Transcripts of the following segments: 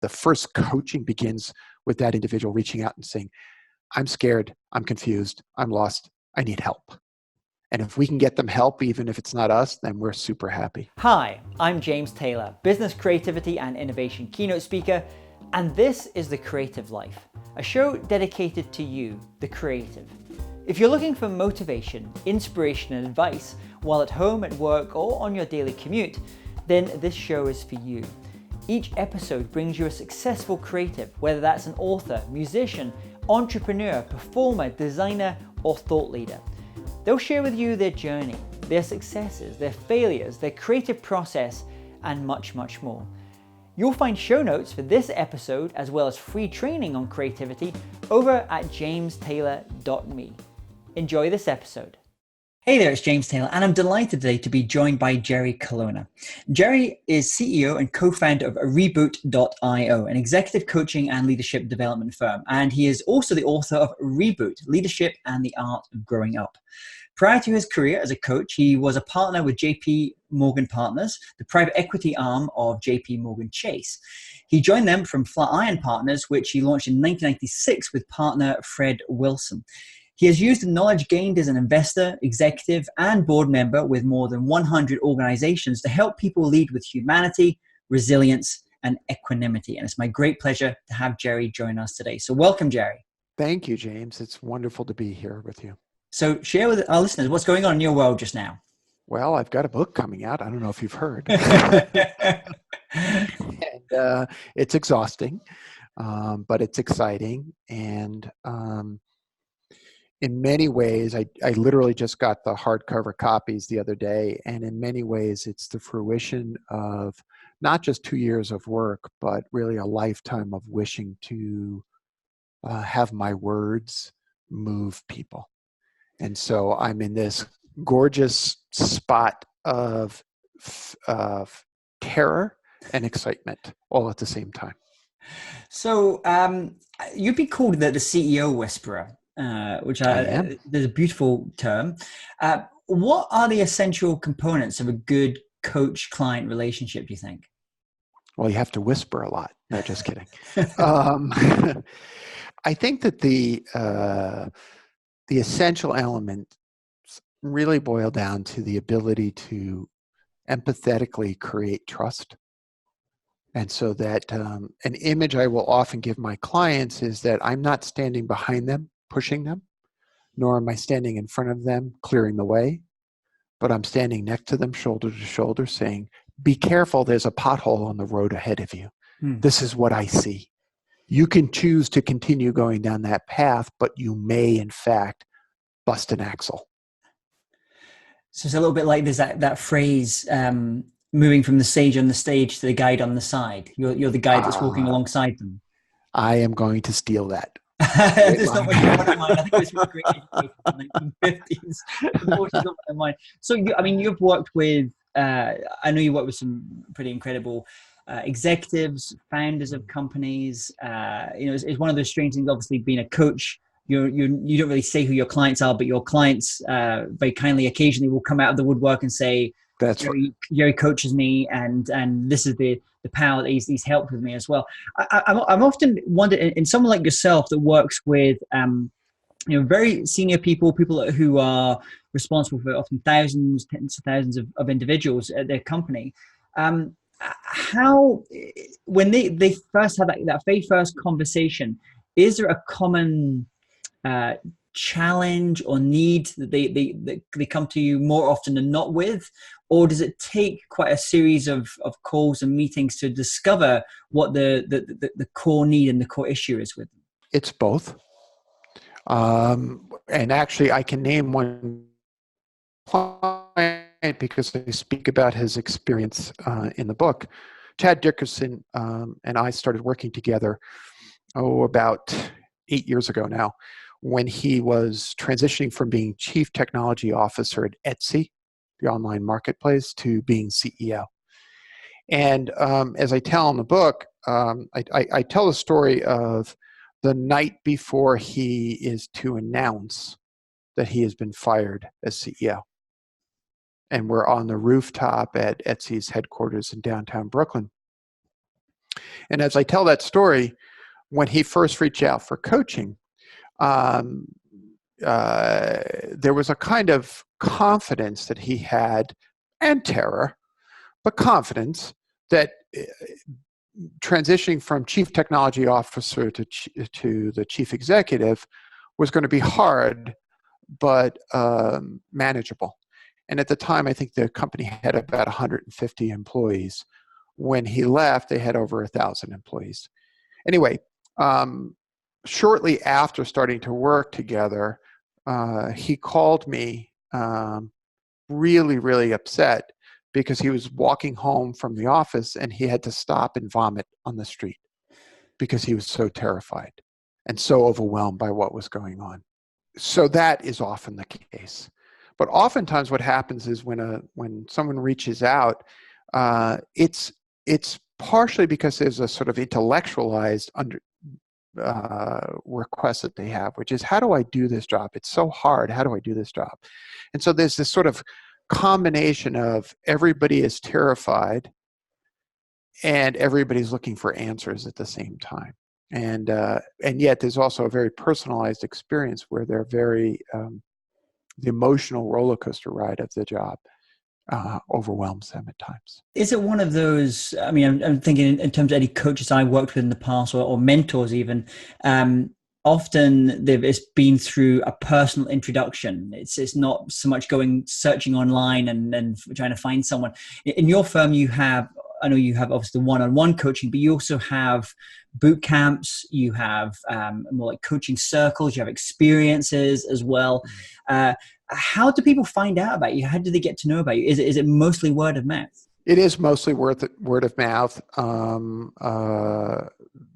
the first coaching begins with that individual reaching out and saying, I'm scared, I'm confused, I'm lost, I need help. And if we can get them help, even if it's not us, then we're super happy. Hi, I'm James Taylor, business creativity and innovation keynote speaker, and this is The Creative Life, a show dedicated to you, the creative. If you're looking for motivation, inspiration, and advice while at home, at work, or on your daily commute, then this show is for you. Each episode brings you a successful creative, whether that's an author, musician, entrepreneur, performer, designer, or thought leader. They'll share with you their journey, their successes, their failures, their creative process, and much, much more. You'll find show notes for this episode, as well as free training on creativity, over at jamestaylor.me. Enjoy this episode. Hey there, it's James Taylor, and I'm delighted today to be joined by Jerry Colonna. Jerry is CEO and co-founder of REBOOT.io, an executive coaching and leadership development firm, and he is also the author of REBOOT, Leadership and the Art of Growing Up. Prior to his career as a coach, he was a partner with JPMorgan Partners, the private equity arm of JPMorgan Chase. He joined them from Flatiron Partners, which he launched in 1996 with partner Fred Wilson. He has used the knowledge gained as an investor, executive, and board member with more than 100 organizations to help people lead with humanity, resilience, and equanimity. And it's my great pleasure to have Jerry join us today. So welcome, Jerry. Thank you, James. It's wonderful to be here with you. So share with our listeners what's going on in your world just now. Well, I've got a book coming out. I don't know if you've heard. And it's exhausting, but it's exciting. And in many ways, I literally just got the hardcover copies the other day. And in many ways, it's the fruition of not just 2 years of work, but really a lifetime of wishing to have my words move people. And so I'm in this gorgeous spot of terror and excitement all at the same time. So you'd be called the CEO whisperer, which there's a beautiful term. What are the essential components of a good coach-client relationship, do you think? Well, you have to whisper a lot. No, just kidding. I think that the essential elements really boil down to the ability to empathetically create trust. And so that an image I will often give my clients is that I'm not standing behind them, pushing them, nor am I standing in front of them, clearing the way, but I'm standing next to them, shoulder to shoulder, saying, be careful, there's a pothole on the road ahead of you. This is what I see. You can choose to continue going down that path, but you may, in fact, bust an axle. So it's a little bit like there's that phrase, moving from the sage on the stage to the guide on the side. You're the guide that's walking alongside them. I am going to steal that. That's not what you want in mind. I think it was from Great Education from the 1950s. So, you've worked with, I know you worked with some pretty incredible executives, founders of companies. It's one of those strange things, obviously, being a coach. You don't really say who your clients are, but your clients very kindly occasionally will come out of the woodwork and say, that's Jerry coaches me, and this is the power that he's helped with me as well. I'm often wondered, in someone like yourself that works with very senior people who are responsible for often thousands, tens of thousands of individuals at their company. How, when they first have that very first conversation, is there a common challenge or need that they come to you more often than not with, or does it take quite a series of calls and meetings to discover what the core need and the core issue is with them? It's both. And actually, I can name one client because I speak about his experience in the book. Chad Dickerson and I started working together, about 8 years ago now, when he was transitioning from being Chief Technology Officer at Etsy, the online marketplace, to being CEO. And as I tell in the book, I tell the story of the night before he is to announce that he has been fired as CEO. And we're on the rooftop at Etsy's headquarters in downtown Brooklyn. And as I tell that story, when he first reached out for coaching, um, there was a kind of confidence that he had, and terror, but confidence that transitioning from chief technology officer to the chief executive was going to be hard, but manageable. And at the time, I think the company had about 150 employees. When he left, they had over 1,000 employees. Anyway, shortly after starting to work together, he called me really, really upset because he was walking home from the office and he had to stop and vomit on the street because he was so terrified and so overwhelmed by what was going on. So that is often the case. But oftentimes what happens is when someone reaches out, it's partially because there's a sort of intellectualized request that they have, which is, how do I do this job? It's so hard. How do I do this job? And so there's this sort of combination of everybody is terrified and everybody's looking for answers at the same time. And yet there's also a very personalized experience where they're very, the emotional roller coaster ride of the job overwhelms them at times. Is it one of those, I mean, I'm thinking in terms of any coaches I worked with in the past or mentors even, often it's been through a personal introduction. It's not so much searching online and trying to find someone. In your firm, I know you have obviously the one-on-one coaching, but you also have boot camps, you have more like coaching circles, you have experiences as well. How do people find out about you? How do they get to know about you? Is it mostly word of mouth? It is mostly word of mouth.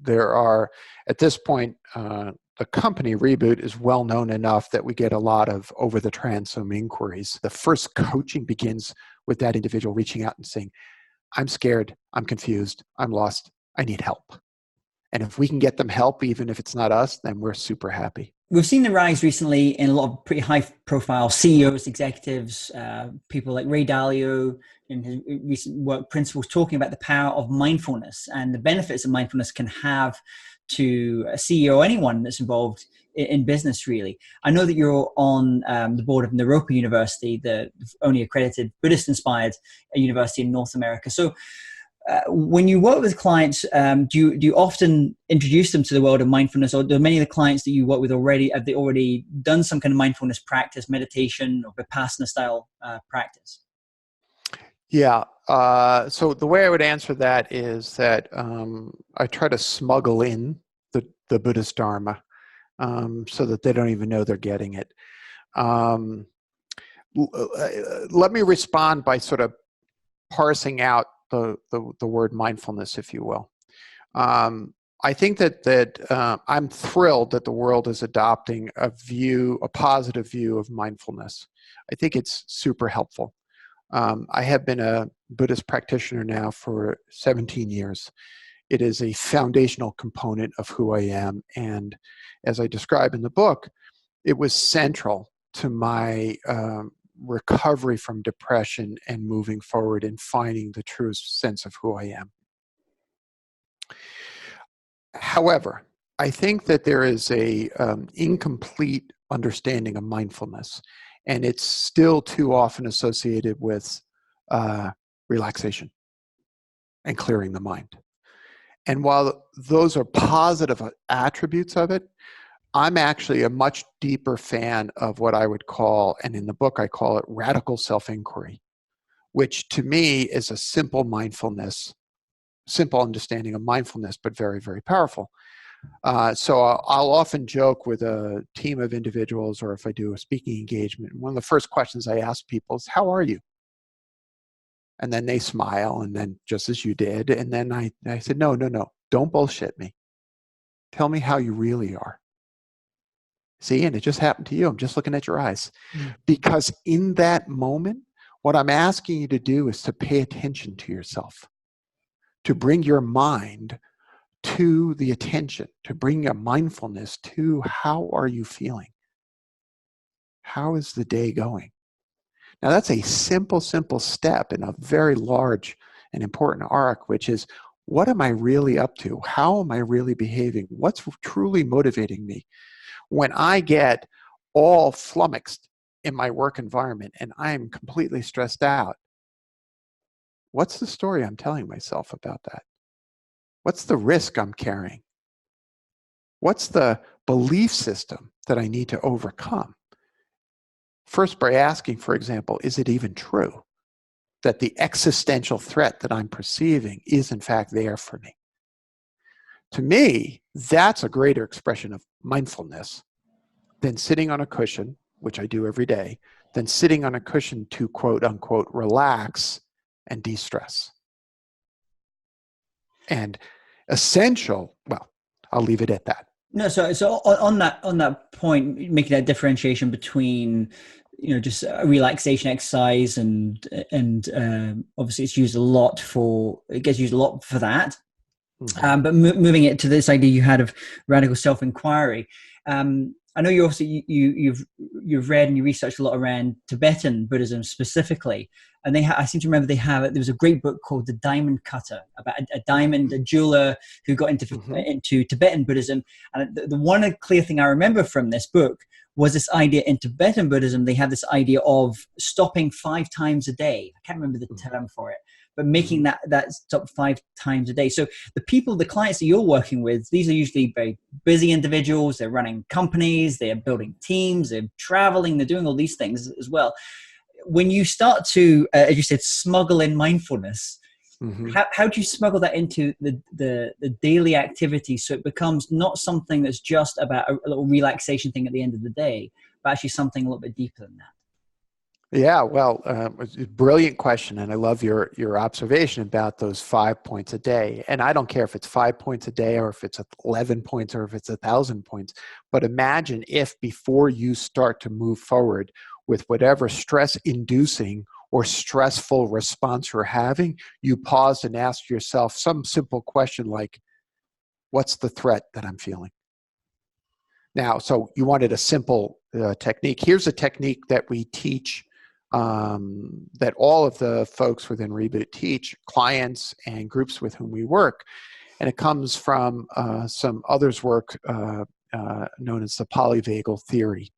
There are, at this point, the company REBOOT is well known enough that we get a lot of over the transom inquiries. The first coaching begins with that individual reaching out and saying, I'm scared, I'm confused, I'm lost, I need help. And if we can get them help, even if it's not us, then we're super happy. We've seen the rise recently in a lot of pretty high-profile CEOs, executives, people like Ray Dalio in his recent work, Principles, talking about the power of mindfulness and the benefits that mindfulness can have to a CEO or anyone that's involved in business, really. I know that you're on the board of Naropa University, the only accredited Buddhist-inspired university in North America. So when you work with clients, do you often introduce them to the world of mindfulness, or do many of the clients that you work with have they already done some kind of mindfulness practice, meditation or Vipassana style practice? Yeah. So the way I would answer that is that I try to smuggle in the Buddhist Dharma so that they don't even know they're getting it. Let me respond by sort of parsing out the word mindfulness, if you will. I think that I'm thrilled that the world is adopting a positive view of mindfulness. I think it's super helpful. I have been a Buddhist practitioner now for 17 years. It is a foundational component of who I am. And as I describe in the book, it was central to my recovery from depression and moving forward and finding the true sense of who I am. However, I think that there is a incomplete understanding of mindfulness, and it's still too often associated with relaxation and clearing the mind. And while those are positive attributes of it, I'm actually a much deeper fan of what I would call, and in the book I call it radical self-enquiry, which to me is a simple understanding of mindfulness, but very, very powerful. So I'll often joke with a team of individuals, or if I do a speaking engagement, one of the first questions I ask people is, how are you? And then they smile, and then just as you did. And then I said, no, don't bullshit me. Tell me how you really are. See, and it just happened to you. I'm just looking at your eyes. Because in that moment, what I'm asking you to do is to pay attention to yourself, to bring your mind to the attention, to bring your mindfulness to how are you feeling? How is the day going? Now, that's a simple step in a very large and important arc, which is What am I really up to? How am I really behaving? What's truly motivating me? When I get all flummoxed in my work environment and I'm completely stressed out, what's the story I'm telling myself about that? What's the risk I'm carrying? What's the belief system that I need to overcome? First, by asking, for example, is it even true that the existential threat that I'm perceiving is in fact there for me? To me, that's a greater expression of mindfulness than sitting on a cushion, which I do every day, than sitting on a cushion to quote unquote relax and de-stress. And essential, well, I'll leave it at that. No, so on that point, making that differentiation between, just a relaxation exercise and obviously it gets used a lot for that. Mm-hmm. But moving it to this idea you had of radical self-inquiry, I know you also you've read and you researched a lot around Tibetan Buddhism specifically, and I seem to remember there was a great book called The Diamond Cutter about a jeweler who got into Tibetan Buddhism, and the one clear thing I remember from this book was this idea in Tibetan Buddhism. They have this idea of stopping 5 times a day. I can't remember the term for it, but making that stop 5 times a day. So the clients that you're working with, these are usually very busy individuals. They're running companies, they're building teams, they're traveling, they're doing all these things as well. When you start to, as you said, smuggle in mindfulness, how do you smuggle that into the daily activity so it becomes not something that's just about a little relaxation thing at the end of the day, but actually something a little bit deeper than that? Yeah, well, brilliant question, and I love your observation about those 5 points a day. And I don't care if it's 5 points a day, or if it's 11 points, or if it's 1,000 points. But imagine if before you start to move forward with whatever stress-inducing or stressful response you're having, you pause and ask yourself some simple question like, "What's the threat that I'm feeling?" Now, so you wanted a simple technique. Here's a technique that we teach. That all of the folks within REBOOT teach, clients and groups with whom we work. And it comes from some others' work known as the polyvagal theory.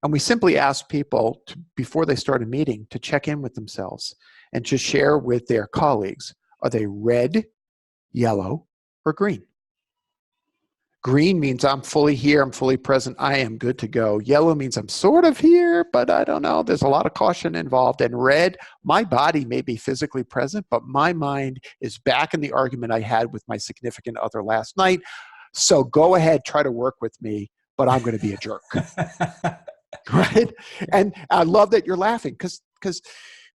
And we simply ask people, before they start a meeting, to check in with themselves and to share with their colleagues, are they red, yellow, or green? Green means I'm fully here, I'm fully present, I am good to go. Yellow means I'm sort of here, but I don't know, there's a lot of caution involved. And red, my body may be physically present, but my mind is back in the argument I had with my significant other last night. So go ahead, try to work with me, but I'm going to be a jerk. Right? And I love that you're laughing because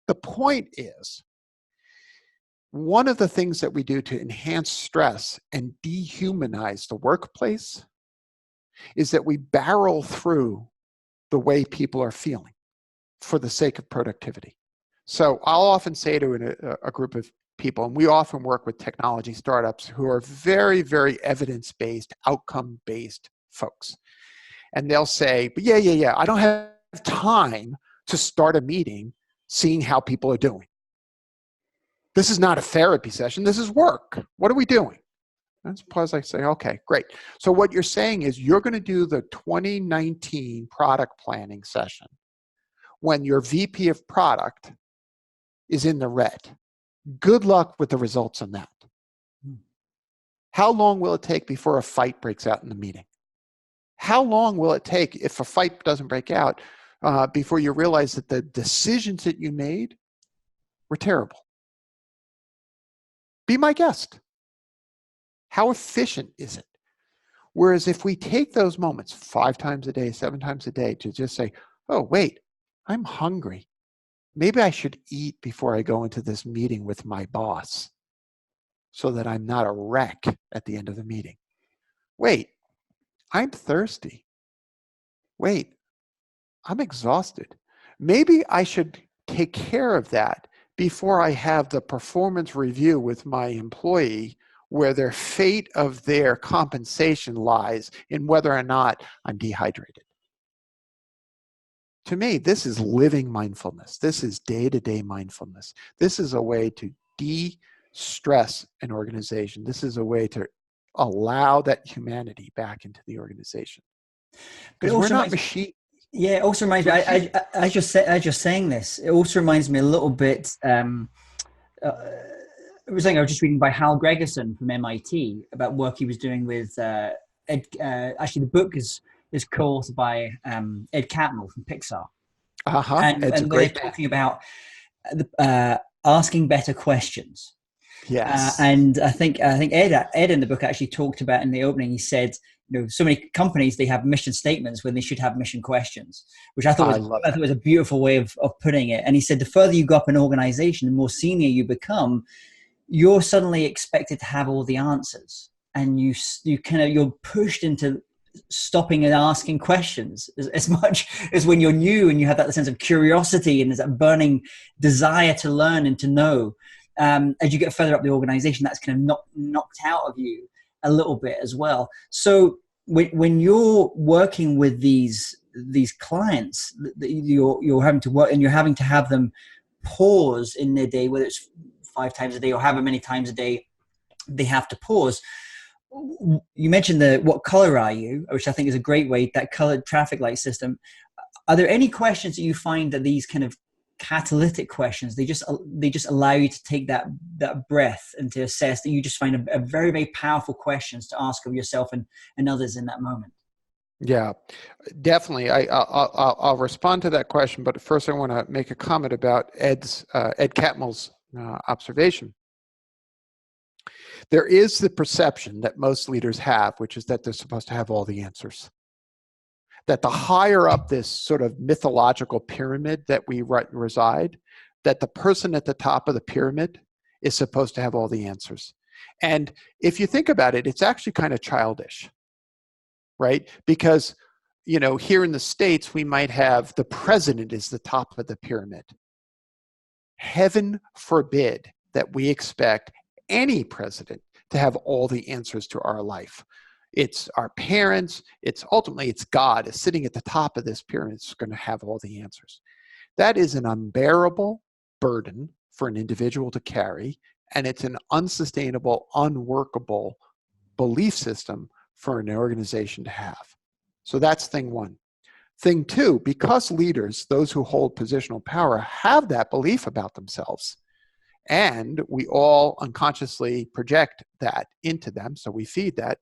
the point is, one of the things that we do to enhance stress and dehumanize the workplace is that we barrel through the way people are feeling for the sake of productivity. So I'll often say to a group of people, and we often work with technology startups who are very, very evidence-based, outcome-based folks. And they'll say, but yeah, I don't have time to start a meeting seeing how people are doing. This is not a therapy session. This is work. What are we doing? And suppose I say, okay, great. So what you're saying is you're going to do the 2019 product planning session when your VP of product is in the red. Good luck with the results on that. How long will it take before a fight breaks out in the meeting? How long will it take, if a fight doesn't break out, before you realize that the decisions that you made were terrible? Be my guest. How efficient is it? Whereas if we take those moments 5 times a day, 7 times a day to just say, oh, wait, I'm hungry. Maybe I should eat before I go into this meeting with my boss so that I'm not a wreck at the end of the meeting. Wait, I'm thirsty. Wait, I'm exhausted. Maybe I should take care of that before I have the performance review with my employee where their fate of their compensation lies in whether or not I'm dehydrated. To me, this is living mindfulness. This is day-to-day mindfulness. This is a way to stress an organization. This is a way to allow that humanity back into the organization. But it Because we're also not reminds, machine. yeah, it also reminds me. As you're saying this, it also reminds me a little bit. It was something I was just reading by Hal Gregerson from MIT about work he was doing with Ed. Actually, the book is co-authored by Ed Catmull from Pixar, It's a and they're great man. talking about asking better questions. Yes. And I think Ed in the book actually talked about in the opening. He said, so many companies, they have mission statements when they should have mission questions, which I thought was a beautiful way of putting it. And he said, the further you go up in an organization, the more senior you become, you're suddenly expected to have all the answers, and you're pushed into stopping and asking questions as much as when you're new and you have that sense of curiosity and there's that burning desire to learn and to know. As you get further up the organization, that's kind of knocked out of you a little bit as well. So when you're working with these clients that you're having to work, and you're having to have them pause in their day, whether it's 5 times a day or however many times a day they have to pause. You mentioned what color are you, which I think is a great way, that colored traffic light system. Are there any questions that you find that these kind of catalytic questions, they just allow you to take that breath and to assess, that you just find a very, very powerful questions to ask of yourself and others in that moment? Yeah, definitely. I'll respond to that question, but first I want to make a comment about Ed Catmull's observation. There is the perception that most leaders have, which is that they're supposed to have all the answers. That the higher up this sort of mythological pyramid that we reside, that the person at the top of the pyramid is supposed to have all the answers. And if you think about it, it's actually kind of childish, right? Because, here in the States, we might have the president is the top of the pyramid. Heaven forbid that we expect any president to have all the answers to our life. It's our parents, it's God is sitting at the top of this pyramid, is going to have all the answers. That is an unbearable burden for an individual to carry, and it's an unsustainable, unworkable belief system for an organization to have. So that's thing one. Thing two, because leaders, those who hold positional power, have that belief about themselves, and we all unconsciously project that into them, so we feed that,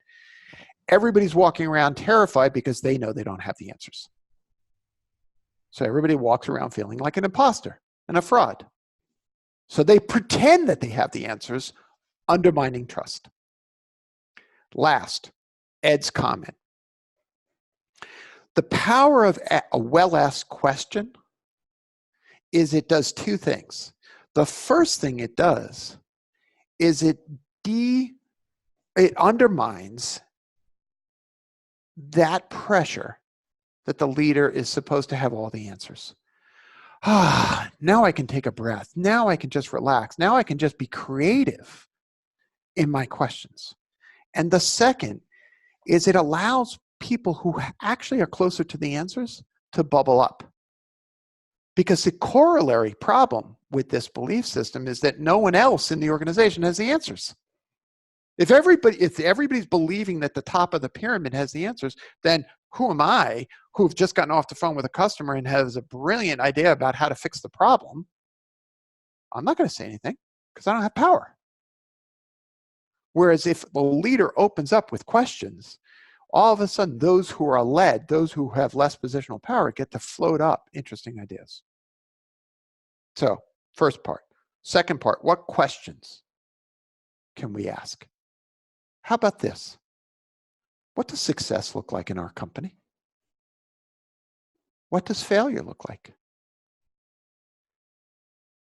everybody's walking around terrified because they know they don't have the answers. So everybody walks around feeling like an imposter and a fraud. So they pretend that they have the answers, undermining trust. Last, Ed's comment. The power of a well-asked question is it does two things. The first thing it does is it undermines that pressure that the leader is supposed to have all the answers. Now I can take a breath. Now I can just relax. Now I can just be creative in my questions. And the second is it allows people who actually are closer to the answers to bubble up. Because the corollary problem with this belief system is that no one else in the organization has the answers. If everybody's believing that the top of the pyramid has the answers, then who am I, who've just gotten off the phone with a customer and has a brilliant idea about how to fix the problem? I'm not going to say anything because I don't have power. Whereas if the leader opens up with questions, all of a sudden those who are led, those who have less positional power, get to float up interesting ideas. So, first part. Second part, what questions can we ask? How about this? What does success look like in our company? What does failure look like?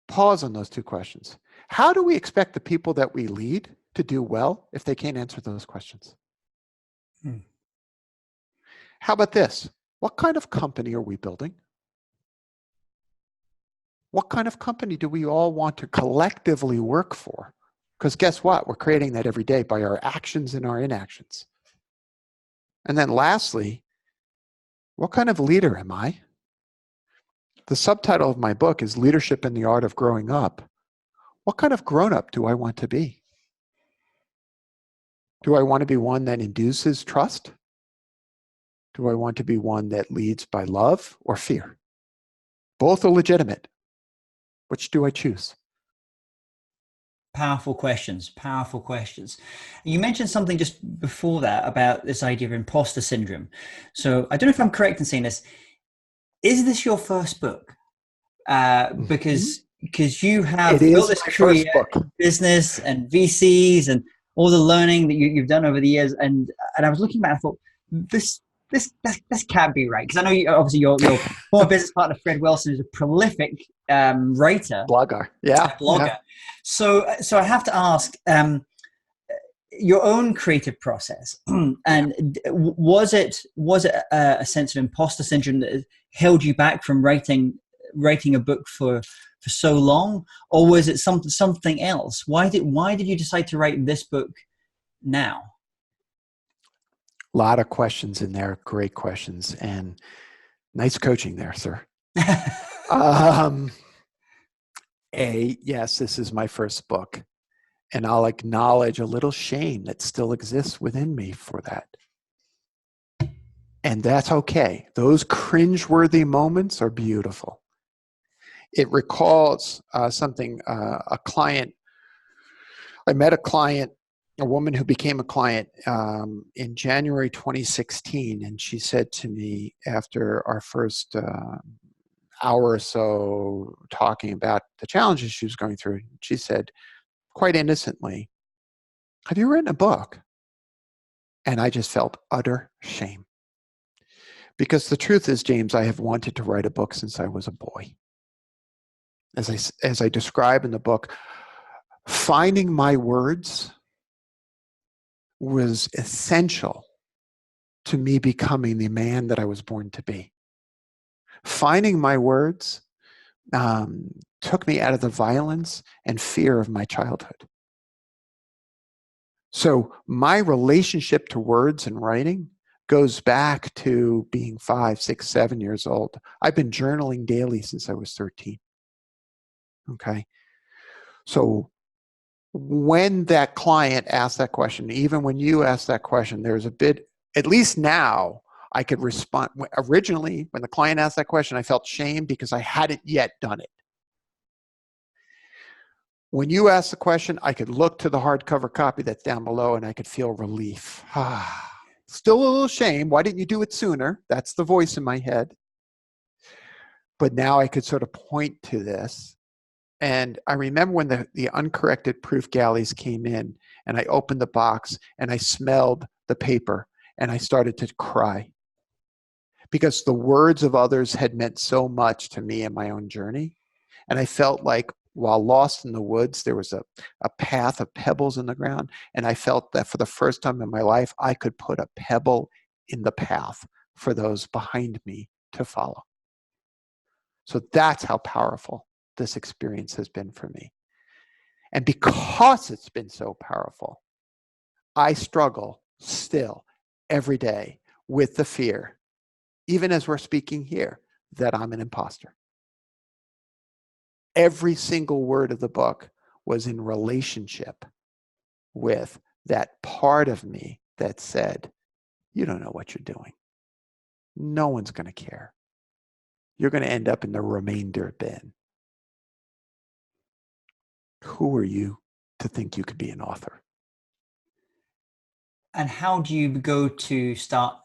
Pause on those two questions. How do we expect the people that we lead to do well if they can't answer those questions? How about this? What kind of company are we building? What kind of company do we all want to collectively work for? Because guess what? We're creating that every day by our actions and our inactions. And then lastly, what kind of leader am I? The subtitle of my book is Leadership and the Art of Growing Up. what kind of grown-up do I want to be? Do I want to be one that induces trust? Do I want to be one that leads by love or fear? Both are legitimate. Which do I choose? Powerful questions, powerful questions. You mentioned something just before that about this idea of imposter syndrome. So I don't know if I'm correct in saying this. Is this your first book? Because you have built this career, business and VCs and all the learning that you've done over the years. And I was looking back, I thought, this can't be right. Because I know obviously your former business partner, Fred Wilson, is a prolific writer. Blogger. Yeah. Blogger. Yeah. So I have to ask, your own creative process, and was it a sense of imposter syndrome that held you back from writing a book for so long, or was it something else? Why did you decide to write this book now? A lot of questions in there, great questions, and nice coaching there, sir. Yes, this is my first book, and I'll acknowledge a little shame that still exists within me for that. And that's okay. Those cringeworthy moments are beautiful. It recalls something, a client. I met a client, a woman who became a client in January 2016, and she said to me after our first hour or so talking about the challenges she was going through, she said, quite innocently, "Have you written a book?" And I just felt utter shame. Because the truth is, James, I have wanted to write a book since I was a boy. As I describe in the book, finding my words was essential to me becoming the man that I was born to be. Finding my words took me out of the violence and fear of my childhood. So my relationship to words and writing goes back to being 5, 6, 7 years old. I've been journaling daily since I was 13. Okay. So when that client asked that question, even when you asked that question, there's a bit, at least now, I could respond. Originally, when the client asked that question, I felt shame because I hadn't yet done it. When you asked the question, I could look to the hardcover copy that's down below and I could feel relief. Still a little shame. Why didn't you do it sooner? That's the voice in my head. But now I could sort of point to this. And I remember when the uncorrected proof galleys came in and I opened the box and I smelled the paper and I started to cry. Because the words of others had meant so much to me in my own journey. And I felt like while lost in the woods, there was a path of pebbles in the ground. And I felt that for the first time in my life, I could put a pebble in the path for those behind me to follow. So that's how powerful this experience has been for me. And because it's been so powerful, I struggle still every day with the fear, even as we're speaking here, that I'm an imposter. Every single word of the book was in relationship with that part of me that said, you don't know what you're doing. No one's going to care. You're going to end up in the remainder bin. Who are you to think you could be an author? And how do you go to start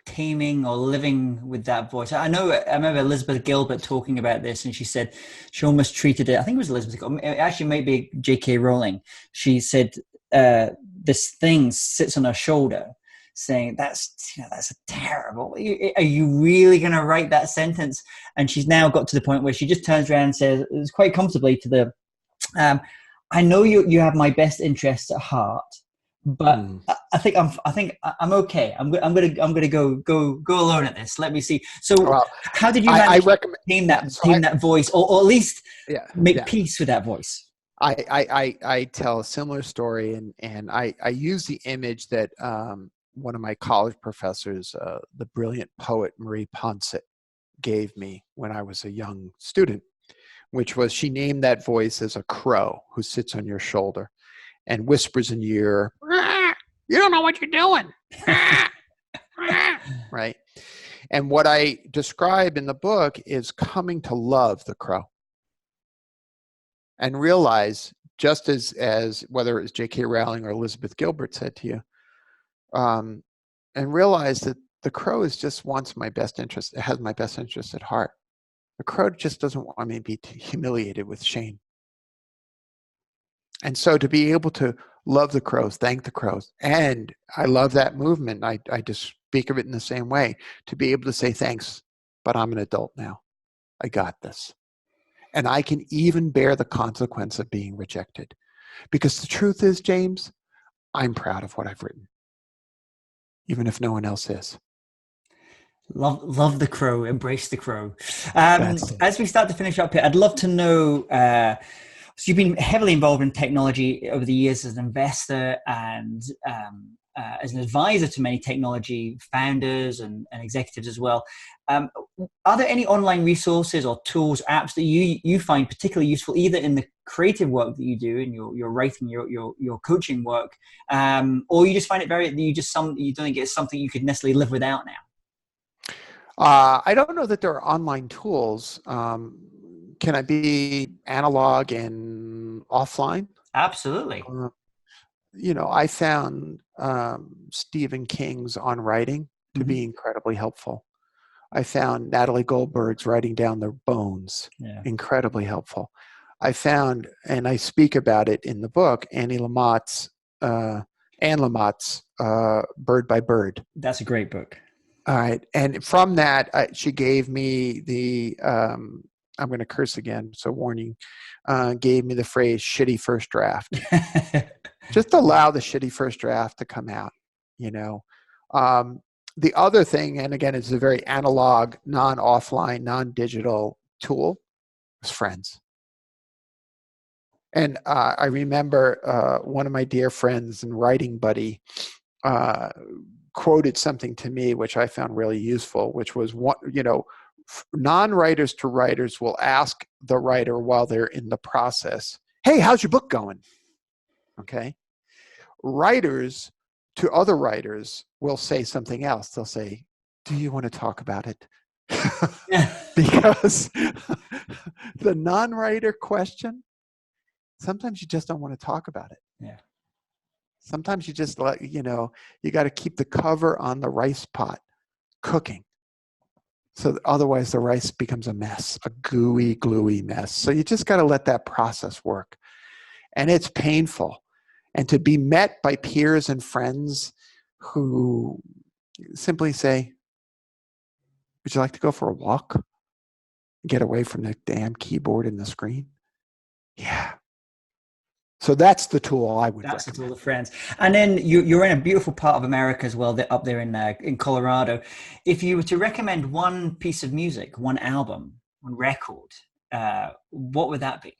taming or living with that voice? I remember Elizabeth Gilbert talking about this, and she said she almost treated it, I think it was Elizabeth Gilbert, it actually may be J.K. Rowling. She said this thing sits on her shoulder saying, that's a terrible, are you really going to write that sentence? And she's now got to the point where she just turns around and says, it's quite comfortably to the, I know you have my best interests at heart, but I think I'm okay. I'm gonna go alone at this. Let me see. So, how did you manage to tame that voice, or at least make peace with that voice? I tell a similar story, and I use the image that one of my college professors, the brilliant poet Marie Poncet, gave me when I was a young student. which was she named that voice as a crow who sits on your shoulder and whispers in your ear, "Ah, you don't know what you're doing." Ah, ah," right? And what I describe in the book is coming to love the crow and realize, just as whether it's J.K. Rowling or Elizabeth Gilbert said to you, and realize that the crow is just wants my best interest. It has my best interest at heart. The crow just doesn't want me to be humiliated with shame. And so to be able to love the crows, thank the crows, and I love that movement. I just speak of it in the same way, to be able to say thanks, but I'm an adult now. I got this. And I can even bear the consequence of being rejected. Because the truth is, James, I'm proud of what I've written, even if no one else is. Love the crow, embrace the crow. As we start to finish up here, I'd love to know, so you've been heavily involved in technology over the years as an investor and as an advisor to many technology founders and executives as well. Are there any online resources or tools, apps that you find particularly useful, either in the creative work that you do in your writing, your coaching work, or you just find it you don't think it's something you could necessarily live without now? I don't know that there are online tools. Can I be analog and offline? Absolutely. I found Stephen King's On Writing to be incredibly helpful. I found Natalie Goldberg's Writing Down the Bones incredibly helpful. I found, and I speak about it in the book, Anne Lamott's Bird by Bird. That's a great book. All right. And from that, she gave me the, I'm going to curse again, so warning, gave me the phrase shitty first draft. Just allow the shitty first draft to come out, The other thing, and again, it's a very analog, non-offline, non-digital tool, is friends. And I remember one of my dear friends and writing buddy quoted something to me which I found really useful, which was, non-writers to writers will ask the writer while they're in the process, "Hey, how's your book going?" Okay. Writers to other writers will say something else. They'll say, "Do you want to talk about it?" Because the non-writer question, sometimes you just don't want to talk about it. Yeah. Sometimes you just you got to keep the cover on the rice pot cooking. So otherwise the rice becomes a mess, a gooey, gluey mess. So you just got to let that process work. And it's painful. And to be met by peers and friends who simply say, "Would you like to go for a walk? Get away from the damn keyboard and the screen?" Yeah. So that's the tool I would recommend. That's the tool of friends. And then you're in a beautiful part of America as well, up there in Colorado. If you were to recommend one piece of music, one album, one record, what would that be?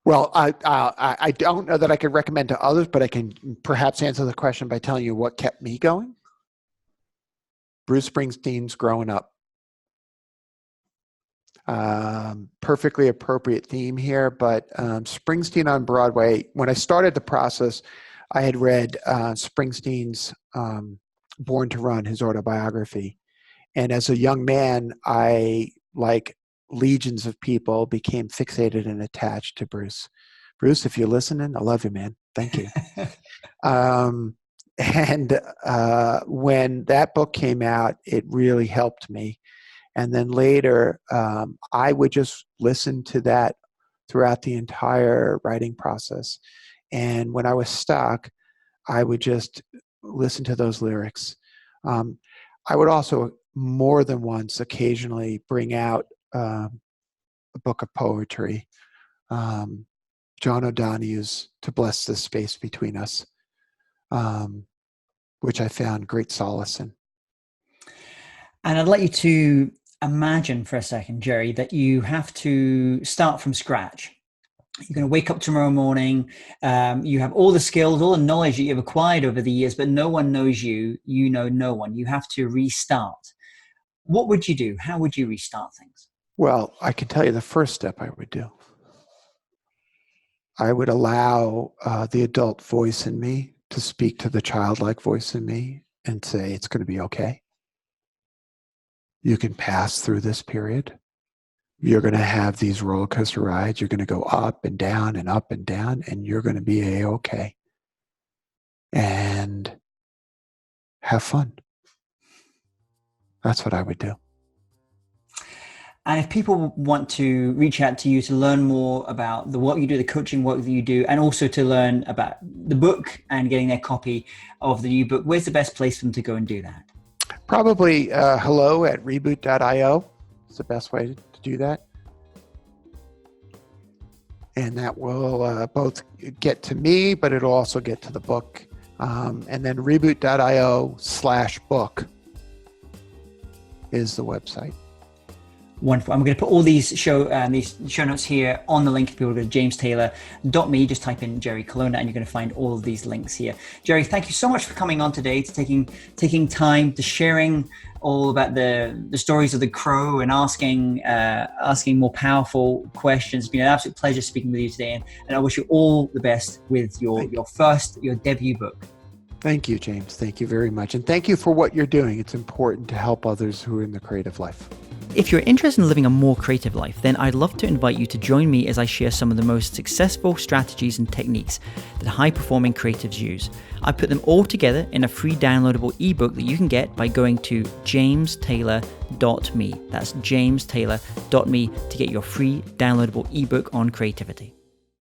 Well, I don't know that I could recommend to others, but I can perhaps answer the question by telling you what kept me going. Bruce Springsteen's Growing Up. Perfectly appropriate theme here, but Springsteen on Broadway, when I started the process, I had read Springsteen's Born to Run, his autobiography. And as a young man, I, like legions of people, became fixated and attached to Bruce. Bruce, if you're listening, I love you, man. Thank you. And when that book came out, it really helped me. And then later, I would just listen to that throughout the entire writing process. And when I was stuck, I would just listen to those lyrics. I would also more than once occasionally bring out a book of poetry. John O'Donoghue's To Bless This Space Between Us, which I found great solace in. And I'd like you to imagine for a second, Jerry, that you have to start from scratch. You're going to wake up tomorrow morning. You have all the skills, all the knowledge that you've acquired over the years, but no one knows you. You know no one. You have to restart. What would you do? How would you restart things? Well, I can tell you the first step I would do. I would allow the adult voice in me to speak to the childlike voice in me and say, it's going to be okay. You can pass through this period. You're going to have these roller coaster rides. You're going to go up and down and up and down, and you're going to be A-okay. And have fun. That's what I would do. And if people want to reach out to you to learn more about the work you do, the coaching work that you do, and also to learn about the book and getting their copy of the new book, where's the best place for them to go and do that? Probably hello@reboot.io is the best way to do that. And that will both get to me, but it'll also get to the book. And then reboot.io/book is the website. Wonderful. I'm going to put all these show notes here on the link. If people go to jamestaylor.me, just type in Jerry Colonna and you're going to find all of these links here. Jerry, thank you so much for coming on today, to taking time to sharing all about the stories of the crow and asking more powerful questions. It's been an absolute pleasure speaking with you today, and I wish you all the best with your debut book. Thank you, James. Thank you very much. And thank you for what you're doing. It's important to help others who are in the creative life. If you're interested in living a more creative life, then I'd love to invite you to join me as I share some of the most successful strategies and techniques that high-performing creatives use. I put them all together in a free downloadable ebook that you can get by going to jamestaylor.me. That's jamestaylor.me to get your free downloadable ebook on creativity.